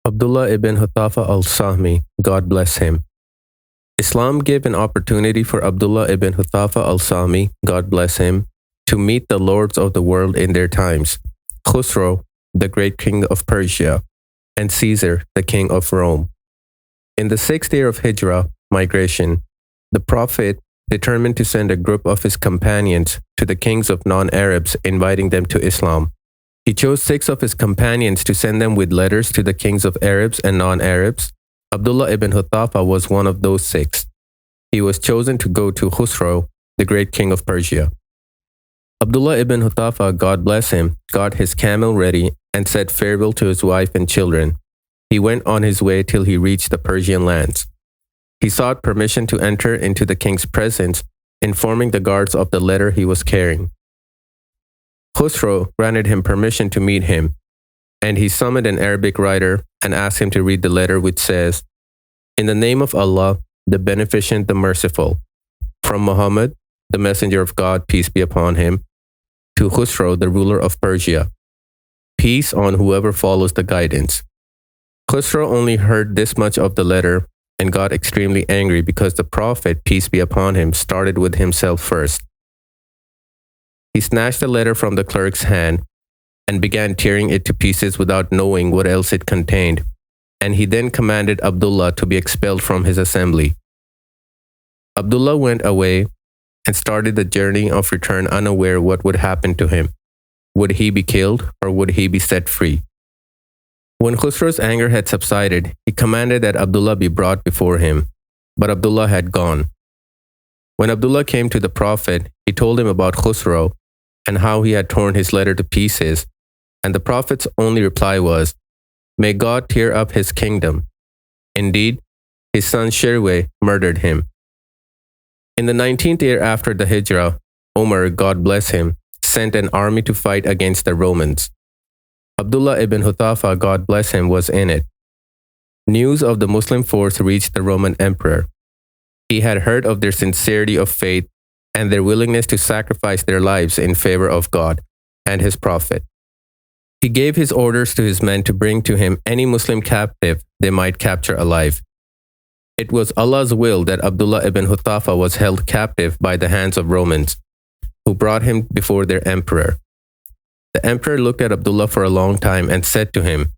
Abdullah Ibn Huthaifa Alsahmi, God bless him. Islam gave an opportunity for Abdullah Ibn Huthaifa Alsahmi, God bless him, to meet the lords of the world in their times, Khusro, the great king of Persia, and Caesar, the king of Rome. In the sixth year of Hijrah, migration, the Prophet determined to send a group of his companions to the kings of non-Arabs, inviting them to Islam. He chose 6 of his companions to send them with letters to the kings of Arabs and non-Arabs. Abdullah ibn Huthaifa was one of those 6. He was chosen to go to Khusro, the great king of Persia. Abdullah ibn Huthaifa, God bless him, got his camel ready and said farewell to his wife and children. He went on his way till he reached the Persian lands. He sought permission to enter into the king's presence, informing the guards of the letter he was carrying. Khusro granted him permission to meet him, and he summoned an Arabic writer and asked him to read the letter, which says, "In the name of Allah, the Beneficent, the Merciful, from Muhammad, the Messenger of God, peace be upon him, to Khusro, the ruler of Persia. Peace on whoever follows the guidance." Khusro only heard this much of the letter and got extremely angry because the Prophet, peace be upon him, started with himself first. He snatched the letter from the clerk's hand and began tearing it to pieces without knowing what else it contained, and he then commanded Abdullah to be expelled from his assembly. Abdullah went away and started the journey of return, unaware what would happen to him. Would he be killed or would he be set free? When Khusro's anger had subsided, he commanded that Abdullah be brought before him, but Abdullah had gone. When Abdullah came to the Prophet, he told him about Khusro and how he had torn his letter to pieces, and the Prophet's only reply was, "May God tear up his kingdom. Indeed, his son Shirway murdered him." In the 19th year after the Hijrah, Umar, God bless him, sent an army to fight against the Romans. Abdullah ibn Huthaifa, God bless him, was in it. News of the Muslim force reached the Roman emperor. He had heard of their sincerity of faith and their willingness to sacrifice their lives in favor of God and his Prophet. He gave his orders to his men to bring to him any Muslim captive they might capture alive. It was Allah's will that Abdullah ibn Huthaifa was held captive by the hands of Romans, who brought him before their emperor. The emperor looked at Abdullah for a long time and said to him,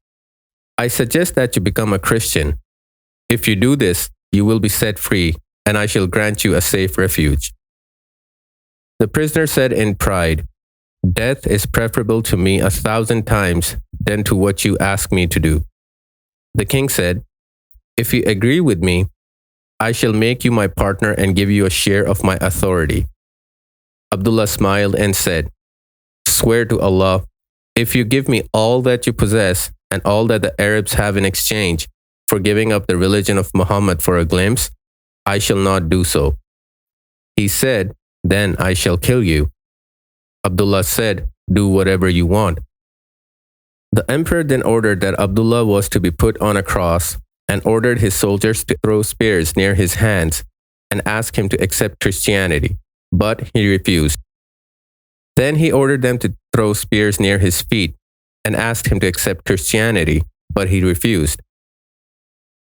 "I suggest that you become a Christian. If you do this, you will be set free, and I shall grant you a safe refuge." The prisoner said in pride, "Death is preferable to me 1,000 times than to what you ask me to do." The king said, "If you agree with me, I shall make you my partner and give you a share of my authority." Abdullah smiled and said, "Swear to Allah, if you give me all that you possess and all that the Arabs have in exchange for giving up the religion of Muhammad for a glimpse, I shall not do so." He said, "Then I shall kill you." Abdullah said, "Do whatever you want." The emperor then ordered that Abdullah was to be put on a cross and ordered his soldiers to throw spears near his hands and ask him to accept Christianity, but he refused. Then he ordered them to throw spears near his feet and asked him to accept Christianity, but he refused.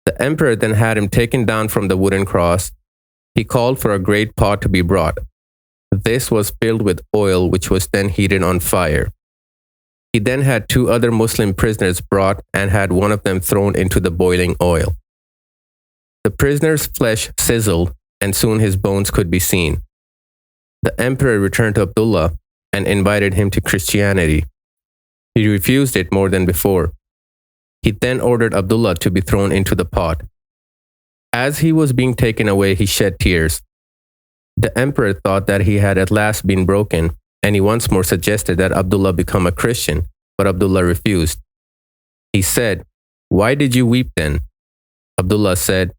The emperor then had him taken down from the wooden cross. He called for a great pot to be brought. This was filled with oil, which was then heated on fire. He then had 2 other Muslim prisoners brought and had one of them thrown into the boiling oil. The prisoner's flesh sizzled, and soon his bones could be seen. The emperor returned to Abdullah and invited him to Christianity. He refused it more than before. He then ordered Abdullah to be thrown into the pot. As he was being taken away, he shed tears. The emperor thought that he had at last been broken, and he once more suggested that Abdullah become a Christian, but Abdullah refused. He said, "Why did you weep then?" Abdullah said,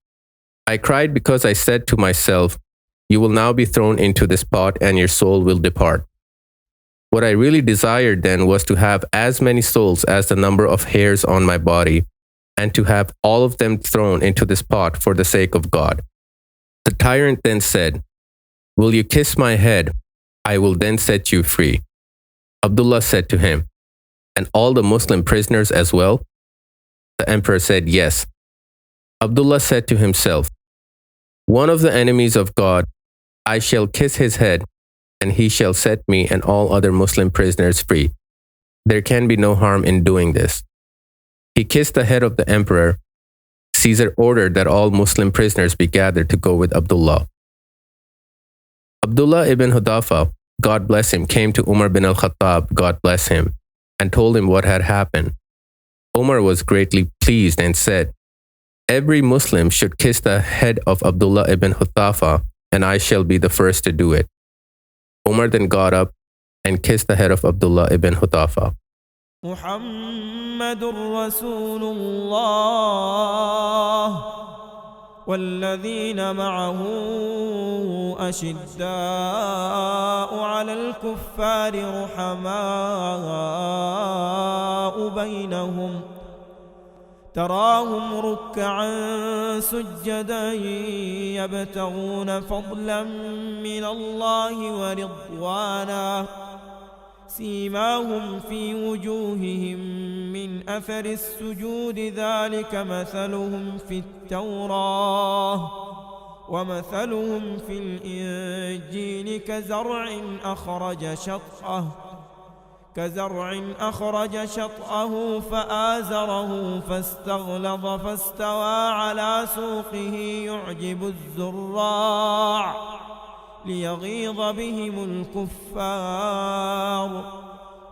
"I cried because I said to myself, you will now be thrown into this pot and your soul will depart. What I really desired then was to have as many souls as the number of hairs on my body, and to have all of them thrown into this pot for the sake of God." The tyrant then said, "Will you kiss my head? I will then set you free." Abdullah said to him, "And all the Muslim prisoners as well?" The emperor said, yes. Abdullah said to himself, one of the enemies of God, I shall kiss his head, and he shall set me and all other Muslim prisoners free. There can be no harm in doing this. He kissed the head of the emperor. Caesar ordered that all Muslim prisoners be gathered to go with Abdullah. Abdullah ibn Huthaifa, God bless him, came to Umar bin al-Khattab, God bless him, and told him what had happened. Umar was greatly pleased and said, every Muslim should kiss the head of Abdullah ibn Huthaifa, and I shall be the first to do it. Umar then got up and kissed the head of Abdullah ibn Huthaifa. محمد رسول الله والذين معه أشداء على الكفار رحماء بينهم تراهم ركعا سجدا يبتغون فضلا من الله ورضوانا سيماهم في وجوههم من أثر السجود ذلك مثلهم في التوراة ومثلهم في الإنجيل كزرع أخرج شطأه فآزره فاستغلظ فاستوى على سوقه يعجب الزراع ليغيظ بهم الكفار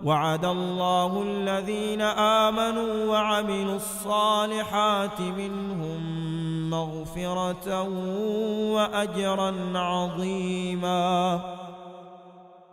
وعد الله الذين آمنوا وعملوا الصالحات منهم مغفرة وأجرا عظيما.